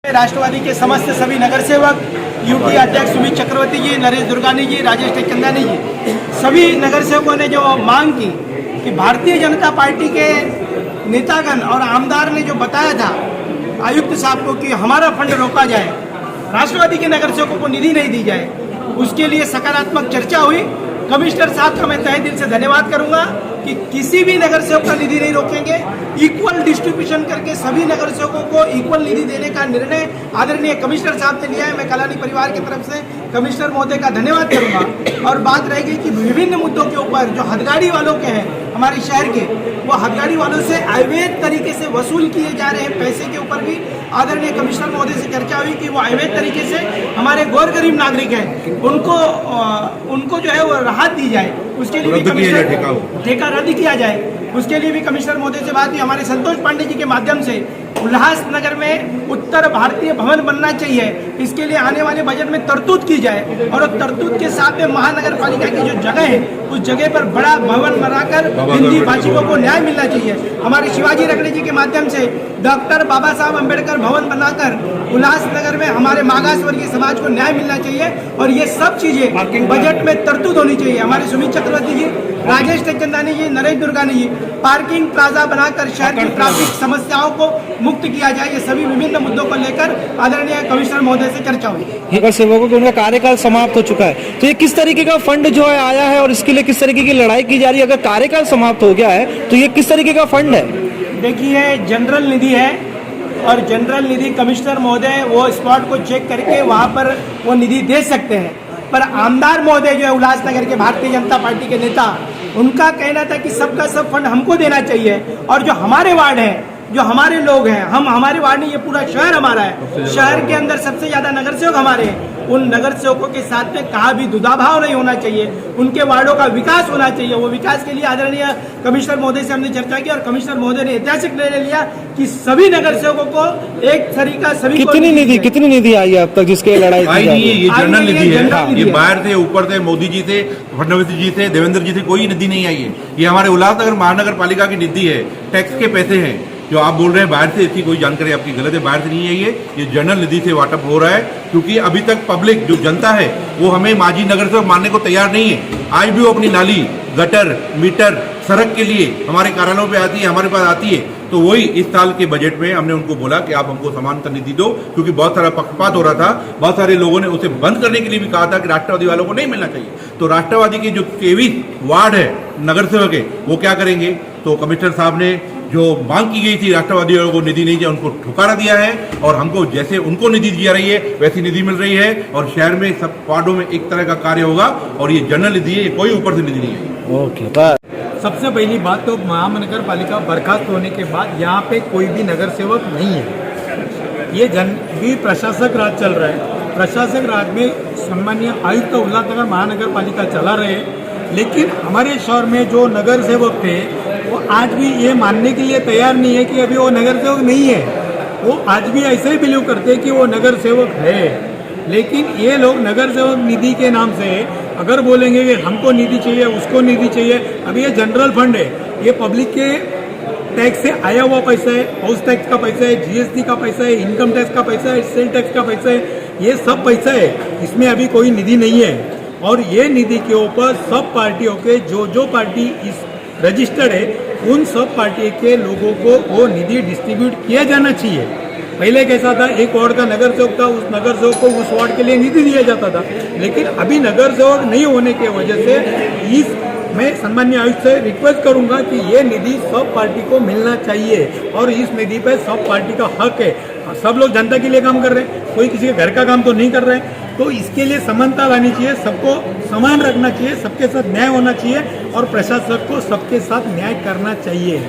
राष्ट्रवादी के समस्त सभी नगर सेवक, यूटी अध्यक्ष सुमित चक्रवर्ती जी, नरेश दुर्गानी जी, राजेश टेकचंदानी जी, सभी नगर सेवकों ने जो मांग की कि भारतीय जनता पार्टी के नेतागण और आमदार ने जो बताया था आयुक्त साहब को कि हमारा फंड रोका जाए, राष्ट्रवादी के नगर सेवकों को निधि नहीं दी जाए, उसके लिए सकारात्मक चर्चा हुई। कमिश्नर साहब का मैं तहे दिल से धन्यवाद करूंगा कि किसी भी नगर सेवक का निधि नहीं रोकेंगे, इक्वल डिस्ट्रीब्यूशन करके सभी नगर सेवकों को इक्वल निधि देने का निर्णय आदरणीय कमिश्नर साहब ने लिया है। मैं कलानी परिवार की तरफ से कमिश्नर महोदय का धन्यवाद करूंगा। और बात रहेगी कि विभिन्न मुद्दों के ऊपर जो हथगाड़ी वालों के हैं हमारे शहर के, वो हथगाड़ी वालों से अवैध तरीके से वसूल किए जा रहे हैं पैसे के ऊपर भी आदरणीय कमिश्नर महोदय से चर्चा हुई कि वो अवैध तरीके से हमारे गौर गरीब नागरिक हैं उनको जो है वो राहत दी जाए, उसके लिए भी कमिश्नर ठेका रद्द किया जाए, उसके लिए भी कमिश्नर महोदय से बात हुई। हमारे संतोष पांडे जी के माध्यम से उल्लासनगर में उत्तर भारतीय भवन बनना चाहिए, इसके लिए आने वाले बजट में तरतूद की जाए और तरतूद के साथ में महानगर पालिका की जो जगह है उस जगह पर बड़ा भवन बनाकर हिंदी भाषिकों को न्याय मिलना चाहिए। हमारे शिवाजी रगड़े जी के माध्यम से डॉक्टर बाबा साहब अम्बेडकर भवन बनाकर उल्लासनगर में हमारे मागास वर्गीय समाज को न्याय मिलना चाहिए और ये सब चीजें बजट में तरतूद होनी चाहिए। हमारे सुमित चक्रवर्ती जी, राजेश टेकचंदानी जी, नरेश दुर्गानी जी, पार्किंग प्लाजा बनाकर शहर की ट्रैफिक समस्याओं को मुक्त किया जाए, ये सभी विभिन्न मुद्दों को लेकर आदरणीय कमिश्नर महोदय से चर्चा हुई। नगर सेवकों का उनका कार्यकाल समाप्त हो चुका है, तो ये किस तरीके का फंड जो है आया है और इसके लिए किस तरीके की लड़ाई की जा रही है? अगर कार्यकाल समाप्त हो गया है तो ये किस तरीके का फंड है? देखिए, जनरल निधि है और जनरल निधि कमिश्नर महोदय वो स्पॉट को चेक करके वहाँ पर वो निधि दे सकते हैं, पर आमदार महोदय जो है उल्लासनगर के भारतीय जनता पार्टी के नेता, उनका कहना था कि सबका सब फंड हमको देना चाहिए और जो हमारे वार्ड है, जो हमारे लोग हैं, हमारे वार्ड नहीं, ये पूरा शहर हमारा है, शहर के अंदर सबसे ज्यादा नगर सेवक हमारे हैं, उन नगर सेवकों के साथ में कहा भी दुधाभाव नहीं होना चाहिए, उनके वार्डों का विकास होना चाहिए। वो विकास के लिए आदरणीय कमिश्नर महोदय से हमने चर्चा की और कमिश्नर महोदय ने ऐतिहासिक निर्णय लिया कि सभी नगर सेवकों को एक तरीका सभी कितनी निधि आई है अब तक जिसके लड़ाई आई नहीं है? ये जनरल निधि है, ये बाहर से ऊपर से मोदी जी से, फडणवीस जी से, देवेंद्र जी से कोई निधि नहीं आई है। ये हमारे उल्लासनगर महानगर पालिका की निधि है, टैक्स के पैसे हैं। जो आप बोल रहे हैं बाहर से, इसकी कोई जानकारी आपकी गलत है, बाहर से नहीं है। ये जनरल निधि से वाटअप हो रहा है, क्योंकि अभी तक पब्लिक जो जनता है वो हमें माजी नगर सेवक मानने को तैयार नहीं है। आज भी वो अपनी नाली, गटर, मीटर, सड़क के लिए हमारे कार्यालयों पे आती है, हमारे पास आती है। तो वही इस साल के बजट में हमने उनको बोला कि आप हमको समानता निधि दो, क्योंकि बहुत सारा पक्षपात हो रहा था। बहुत सारे लोगों ने उसे बंद करने के लिए भी कहा था कि राष्ट्रवादी वालों को नहीं मिलना चाहिए। तो राष्ट्रवादी के जो 23 वार्ड है नगर सेवक है, वो क्या करेंगे? तो कमिश्नर साहब ने जो मांग की गई थी राष्ट्रवादी वालों को निधि नहीं दिया, उनको ठुकारा दिया है और हमको जैसे उनको निधि दी जा रही है वैसी निधि मिल रही है और शहर में सब वार्डों में एक तरह का कार्य होगा और ये जनरल निधि है, कोई ऊपर से निधि नहीं है। Okay, bye. सबसे पहली बात तो महानगर पालिका बर्खास्त होने के बाद यहाँ पे कोई भी नगर सेवक नहीं है। ये भी प्रशासक राज चल रहा है। प्रशासक राज में सम्मानीय आयुक्त उल्लासनगर महानगर पालिका चला रहे हैं, लेकिन हमारे शहर में जो नगर सेवक थे वो आज भी ये मानने के लिए तैयार नहीं है कि अभी वो नगर सेवक नहीं है। वो आज भी ऐसे ही बिलीव करते हैं कि वो नगर सेवक है, लेकिन ये लोग नगर सेवक निधि के नाम से अगर बोलेंगे कि हमको निधि चाहिए, उसको निधि चाहिए, अभी ये जनरल फंड है, ये पब्लिक के टैक्स से आया हुआ पैसा है, हाउस टैक्स का पैसा है, जीएसटी का पैसा है, इनकम टैक्स का पैसा है, सेल टैक्स का पैसा है, ये सब पैसा है, इसमें अभी कोई निधि नहीं है। और ये निधि के ऊपर सब पार्टियों के जो पार्टी इस रजिस्टर्ड है, उन सब पार्टी के लोगों को वो निधि डिस्ट्रीब्यूट किया जाना चाहिए। पहले कैसा था, एक वार्ड का नगर सेवक था, उस नगर सेवक को उस वार्ड के लिए निधि दिया जाता था, लेकिन अभी नगर सेवक नहीं होने की वजह से मैं सम्मानीय आयुक्त से रिक्वेस्ट करूंगा कि ये निधि सब पार्टी को मिलना चाहिए और इस निधि पे सब पार्टी का हक है। सब लोग जनता के लिए काम कर रहे हैं, कोई किसी के घर का काम तो नहीं कर रहे हैं, तो इसके लिए समानता लानी चाहिए, सबको समान रखना चाहिए, सबके साथ न्याय होना चाहिए और प्रशासक को सबके साथ न्याय करना चाहिए।